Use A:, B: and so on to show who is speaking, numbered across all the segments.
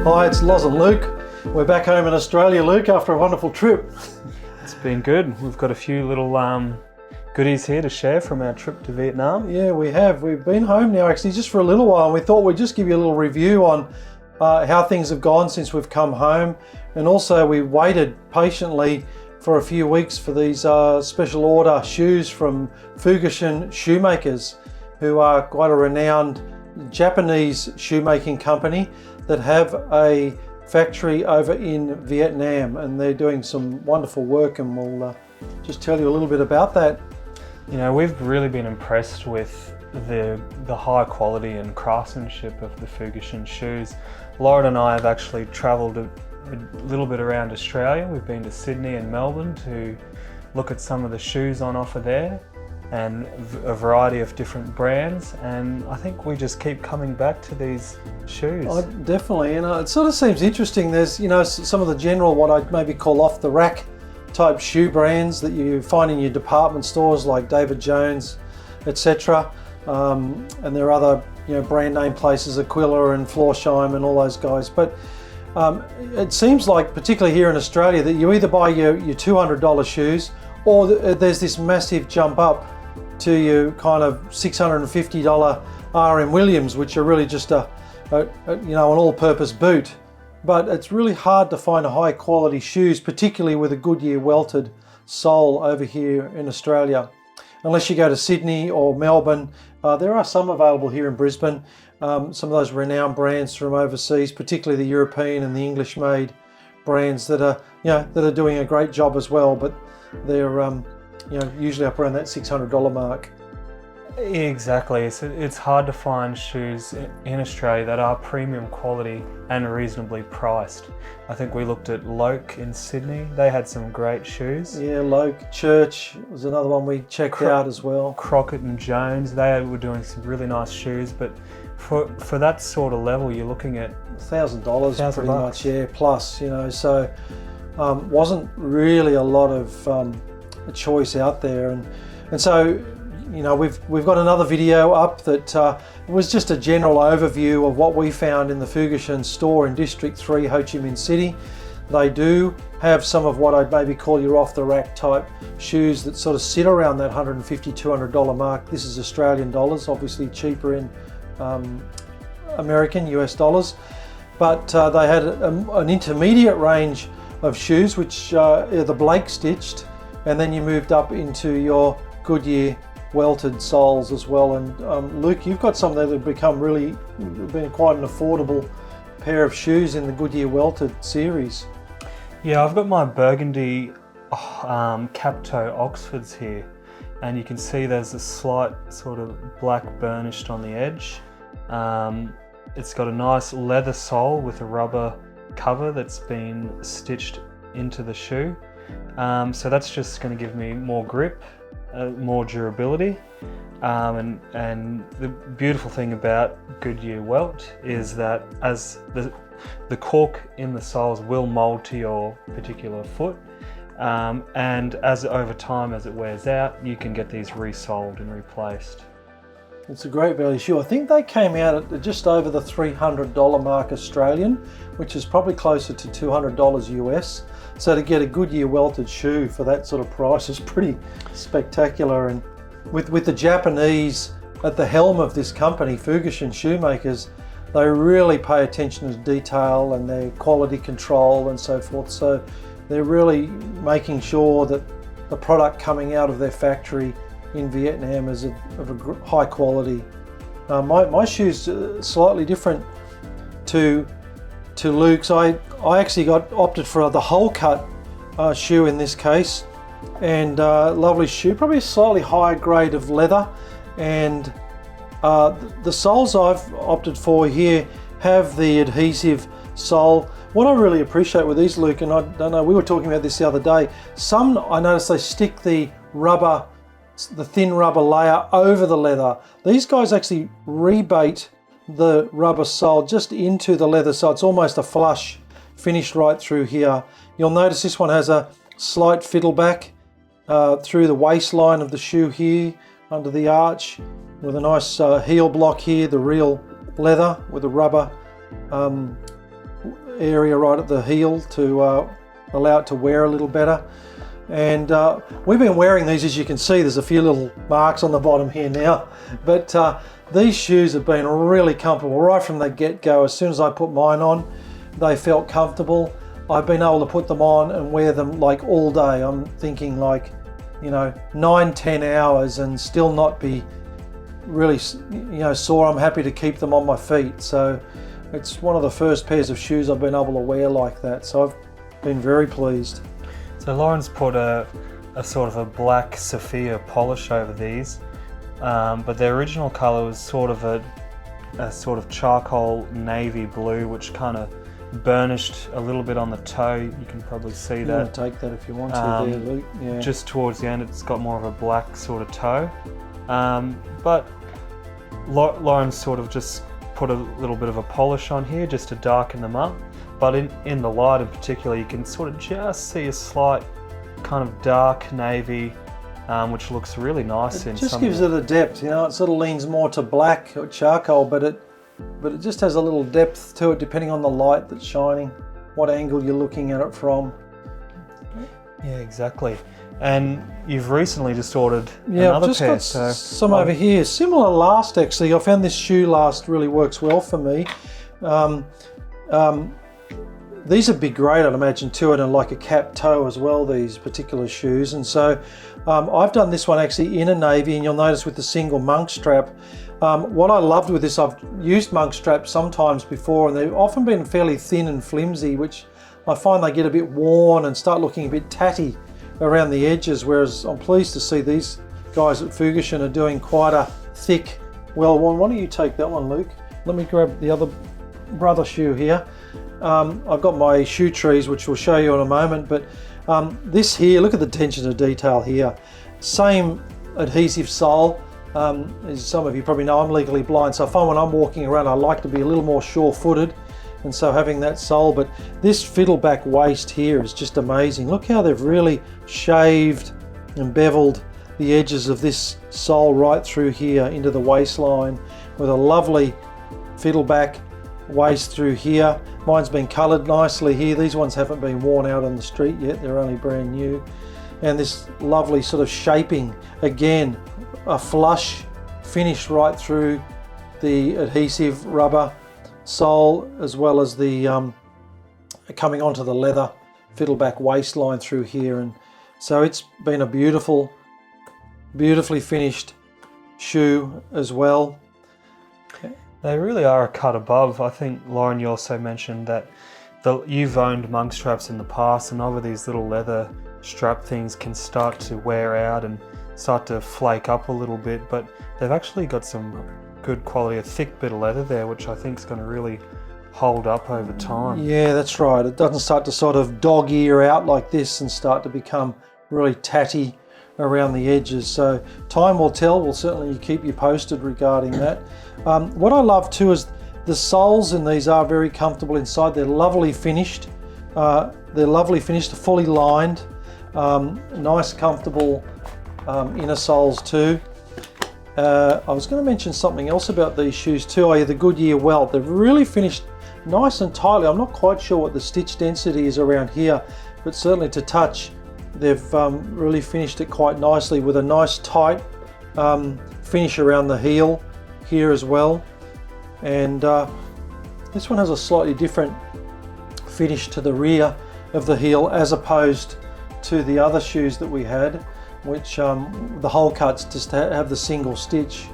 A: Hi, it's Loz and Luke. We're back home in Australia, Luke, after a wonderful trip.
B: It's been good. We've got a few little goodies here to share from our trip to Vietnam.
A: Yeah, we have. We've been home now actually just for a little while, and we thought we'd just give you a little review on how things have gone since we've come home. And also we waited patiently for a few weeks for these special order shoes from Fugashin Shoemakers, who are quite a renowned Japanese shoemaking company that have a factory over in Vietnam, and they're doing some wonderful work, and we'll just tell you a little bit about that.
B: You know, we've really been impressed with the high quality and craftsmanship of the Fugashin shoes. Lauren and I have actually travelled a little bit around Australia. We've been to Sydney and Melbourne to look at some of the shoes on offer there, and a variety of different brands, and I think we just keep coming back to these shoes.
A: Oh, definitely, and it sort of seems interesting. There's, you know, some of the general, what I'd maybe call off the rack type shoe brands that you find in your department stores like David Jones, etc. And there are other, you know, brand name places, Aquila and Florsheim and all those guys. But it seems like, particularly here in Australia, that you either buy your $200 shoes, or there's this massive jump up to your kind of $650 RM Williams, which are really just a you know, an all-purpose boot. But it's really hard to find high quality shoes, particularly with a Goodyear welted sole over here in Australia. Unless you go to Sydney or Melbourne, there are some available here in Brisbane. Some of those renowned brands from overseas, particularly the European and the English-made brands that are, you know, that are doing a great job as well. But they're you know, usually up around that $600 mark.
B: Exactly. It's hard to find shoes in Australia that are premium quality and reasonably priced. I think we looked at Loke in Sydney. They had some great shoes.
A: Yeah, Loke, Church was another one we checked out as well.
B: Crockett and Jones, they were doing some really nice shoes, but for that sort of level, you're looking at
A: $1,000 pretty much, yeah, plus, you know, so wasn't really a lot of a choice out there, and so, you know, we've got another video up that was just a general overview of what we found in the Fugashin store in District 3, Ho Chi Minh City. They do have some of what I'd maybe call your off-the-rack type shoes that sort of sit around that $150, $200 mark. This is Australian dollars, obviously cheaper in American, US dollars. But they had an intermediate range of shoes, which are the Blake stitched, and then you moved up into your Goodyear welted soles as well. And Luke, you've got some that have become really been quite an affordable pair of shoes in the Goodyear welted series.
B: Yeah, I've got my burgundy cap toe Oxfords here, and you can see there's a slight sort of black burnished on the edge. It's got a nice leather sole with a rubber cover that's been stitched into the shoe. So that's just going to give me more grip, more durability, and the beautiful thing about Goodyear welt is that as the cork in the soles will mold to your particular foot, and as over time, as it wears out, you can get these resoled and replaced.
A: It's a great value shoe. I think they came out at just over the $300 mark Australian, which is probably closer to $200 US. So to get a Goodyear welted shoe for that sort of price is pretty spectacular. And with the Japanese at the helm of this company, Fugashin Shoemakers, they really pay attention to detail and their quality control and so forth. So they're really making sure that the product coming out of their factory in Vietnam is of a high quality. My shoes are slightly different to Luke's. I actually opted for the hole cut shoe in this case, and lovely shoe, probably a slightly higher grade of leather, and the soles I've opted for here have the adhesive sole. What I really appreciate with these, Luke, and I don't know, we were talking about this the other day, some I noticed they stick the thin rubber layer over the leather. These guys actually rebate the rubber sole just into the leather, so it's almost a flush finish right through here. You'll notice this one has a slight fiddleback through the waistline of the shoe here under the arch, with a nice heel block here, the real leather with a rubber area right at the heel to allow it to wear a little better. And we've been wearing these, as you can see, there's a few little marks on the bottom here now, but these shoes have been really comfortable right from the get-go. As soon as I put mine on, they felt comfortable. I've been able to put them on and wear them like all day. I'm thinking like, 9-10 hours and still not be really sore. I'm happy to keep them on my feet. So it's one of the first pairs of shoes I've been able to wear like that. So I've been very pleased.
B: So Lauren's put a sort of a black Sophia polish over these, but their original colour was sort of a sort of charcoal navy blue, which kind of burnished a little bit on the toe. You can probably see that.
A: You can take that if you want to there, Luke. Yeah.
B: Just towards the end it's got more of a black sort of toe. But Lauren sort of just put a little bit of a polish on here just to darken them up. But in the light in particular, you can sort of just see a slight kind of dark navy, which looks really nice.
A: It just gives it a depth, it sort of leans more to black or charcoal, but it just has a little depth to it depending on the light that's shining, what angle you're looking at it from.
B: Yeah, exactly. And you've recently just ordered
A: another
B: another
A: I've just
B: pair.
A: got some over here. Similar last, actually. I found this shoe last really works well for me. These would be great, I'd imagine, too, and like a cap toe as well, these particular shoes. And so I've done this one actually in a navy, and you'll notice with the single monk strap. What I loved with this, I've used monk straps sometimes before, and they've often been fairly thin and flimsy, which I find they get a bit worn and start looking a bit tatty around the edges, whereas I'm pleased to see these guys at Fugashin are doing quite a thick, well-worn. Why don't you take that one, Luke? Let me grab the other brother shoe here. I've got my shoe trees, which we'll show you in a moment, but this here, look at the attention to detail here. Same adhesive sole. As some of you probably know, I'm legally blind, so I find when I'm walking around I like to be a little more sure-footed, and so having that sole. But this fiddleback waist here is just amazing. Look how they've really shaved and beveled the edges of this sole right through here into the waistline, with a lovely fiddleback waist through here. Mine's been coloured nicely here. These ones haven't been worn out on the street yet, they're only brand new. And this lovely sort of shaping, again, a flush finish right through the adhesive rubber sole, as well as the coming onto the leather fiddleback waistline through here. And so it's been a beautifully finished shoe as well.
B: They really are a cut above. I think, Lauren, you also mentioned that you've owned monk straps in the past, and over these little leather strap things can start to wear out and start to flake up a little bit, but they've actually got some good quality, a thick bit of leather there, which I think is going to really hold up over time.
A: Yeah, that's right. It doesn't start to sort of dog ear out like this and start to become really tatty around the edges. So time will tell. We'll certainly keep you posted regarding that. What I love too is the soles in these are very comfortable inside. They're lovely finished. Fully lined. Nice, comfortable inner soles too. I was going to mention something else about these shoes too. Oh yeah, the Goodyear welt. They've really finished nice and tightly. I'm not quite sure what the stitch density is around here, but certainly to touch, they've really finished it quite nicely with a nice tight finish around the heel here as well. And this one has a slightly different finish to the rear of the heel as opposed to the other shoes that we had, which the hole cuts just have the single stitch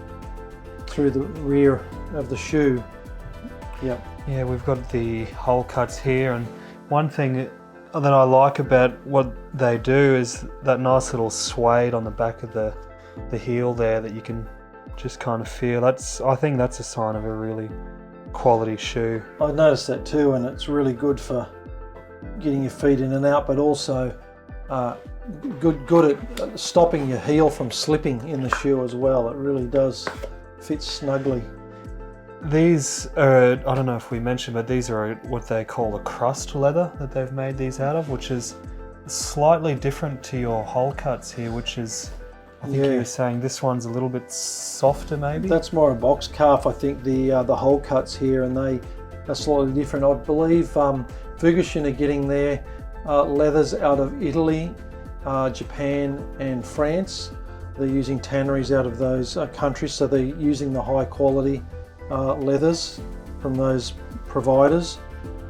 A: through the rear of the shoe. Yep. Yeah,
B: we've got the hole cuts here, and one thing that I like about what they do is that nice little suede on the back of the heel there that you can just kind of feel. I think that's a sign of a really quality shoe.
A: I noticed that too, and it's really good for getting your feet in and out, but also good at stopping your heel from slipping in the shoe as well. It really does fit snugly.
B: These are, I don't know if we mentioned, but these are what they call a crust leather that they've made these out of, which is slightly different to your hole cuts here, which is, I think you were saying this one's a little bit softer maybe?
A: That's more a box calf, I think, the hole cuts here, and are slightly different. I believe Fugashin are getting their leathers out of Italy, Japan and France. They're using tanneries out of those countries, so they're using the high quality leathers from those providers,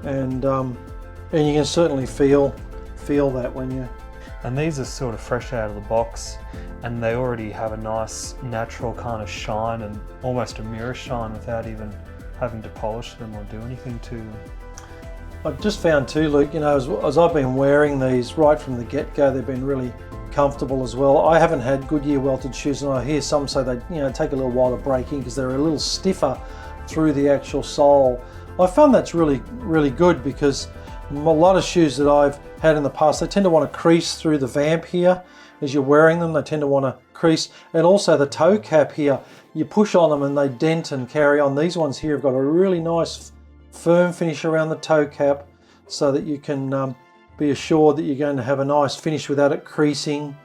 A: and you can certainly feel that when you.
B: And these are sort of fresh out of the box, and they already have a nice natural kind of shine and almost a mirror shine without even having to polish them or do anything to them.
A: I've just found too, Luke, you know, as I've been wearing these right from the get-go, they've been really comfortable as well. I haven't had Goodyear welted shoes, and I hear some say they take a little while to break in because they're a little stiffer through the actual sole. I found that's really good, because a lot of shoes that I've had in the past, they tend to want to crease through the vamp here as you're wearing them. They tend to want to crease, and also the toe cap here, you push on them and they dent and carry on. These ones here have got a really nice firm finish around the toe cap, so that you can be assured that you're going to have a nice finish without it creasing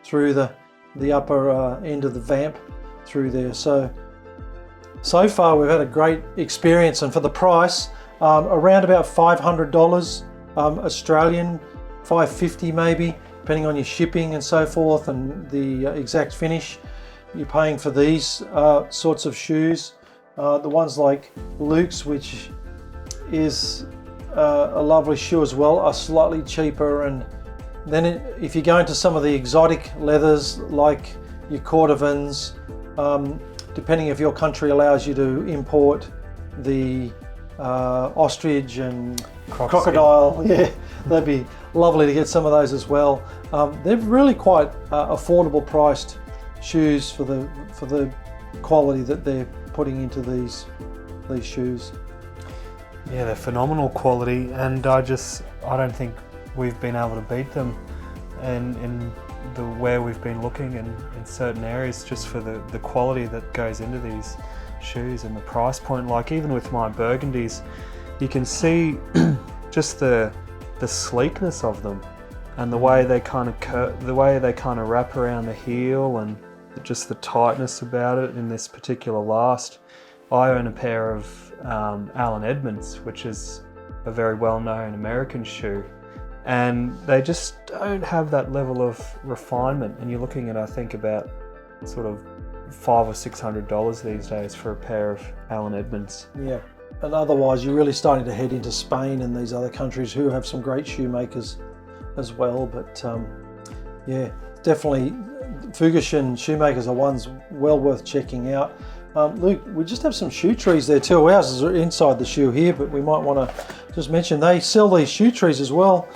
A: through the upper end of the vamp through there. So far we've had a great experience, and for the price, around about $500 Australian, $550 maybe, depending on your shipping and so forth and the exact finish you're paying for these sorts of shoes. The ones like Luke's, which is a lovely shoe as well, are slightly cheaper. And then if you go into some of the exotic leathers like your Cordovans, depending if your country allows you to import the ostrich and crocodile, yeah, that'd be lovely to get some of those as well. They're really quite affordable priced shoes for the quality that they're putting into these shoes.
B: Yeah, they're phenomenal quality, and I don't think we've been able to beat them in the where we've been looking in certain areas, just for the quality that goes into these shoes and the price point. Like even with my burgundies, you can see just the sleekness of them, and the way they kind of wrap around the heel, and just the tightness about it. In this particular last, I own a pair of Allen Edmonds, which is a very well-known American shoe, and they just don't have that level of refinement. And you're looking at, I think, about sort of $500 or $600 these days for a pair of Allen Edmonds.
A: Yeah, and otherwise you're really starting to head into Spain and these other countries who have some great shoemakers as well. But yeah, definitely Fugashin Shoemakers are ones well worth checking out. Luke, we just have some shoe trees there too. Ours are inside the shoe here, but we might want to just mention they sell these shoe trees as well.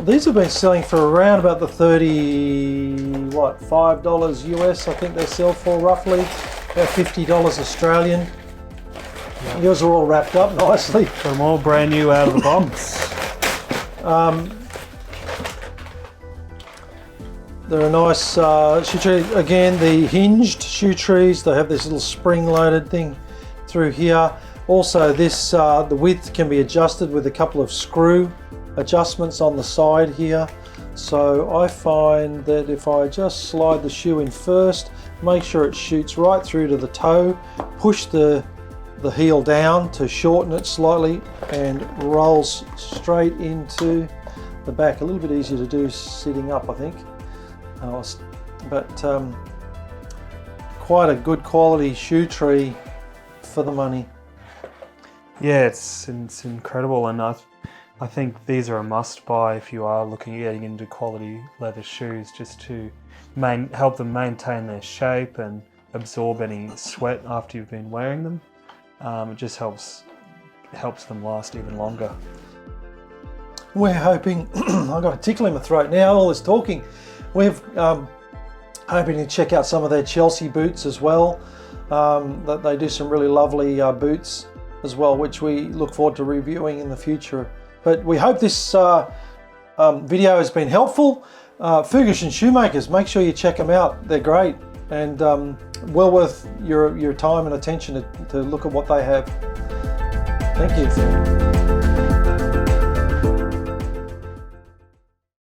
A: These have been selling for around about the $5 US, I think they sell for roughly, about $50 Australian. Yep. Yours are all wrapped up nicely.
B: Got them all brand new out of the box.
A: They're a nice shoe tree. Again, the hinged shoe trees, they have this little spring-loaded thing through here. Also, this the width can be adjusted with a couple of screw adjustments on the side here. So I find that if I just slide the shoe in first, make sure it shoots right through to the toe, push the heel down to shorten it slightly, and rolls straight into the back. A little bit easier to do sitting up, I think. But quite a good quality shoe tree for the money.
B: Yeah, it's incredible, and I think these are a must buy if you are looking at getting into quality leather shoes, just to help them maintain their shape and absorb any sweat after you've been wearing them. It just helps them last even longer.
A: We're hoping, I've got a tickle in my throat now, all this talking. We're hoping to check out some of their Chelsea boots as well. That they do some really lovely boots as well, which we look forward to reviewing in the future. But we hope this video has been helpful. Fugashin Shoemakers, make sure you check them out. They're great, and well worth your time and attention to look at what they have. Thank you.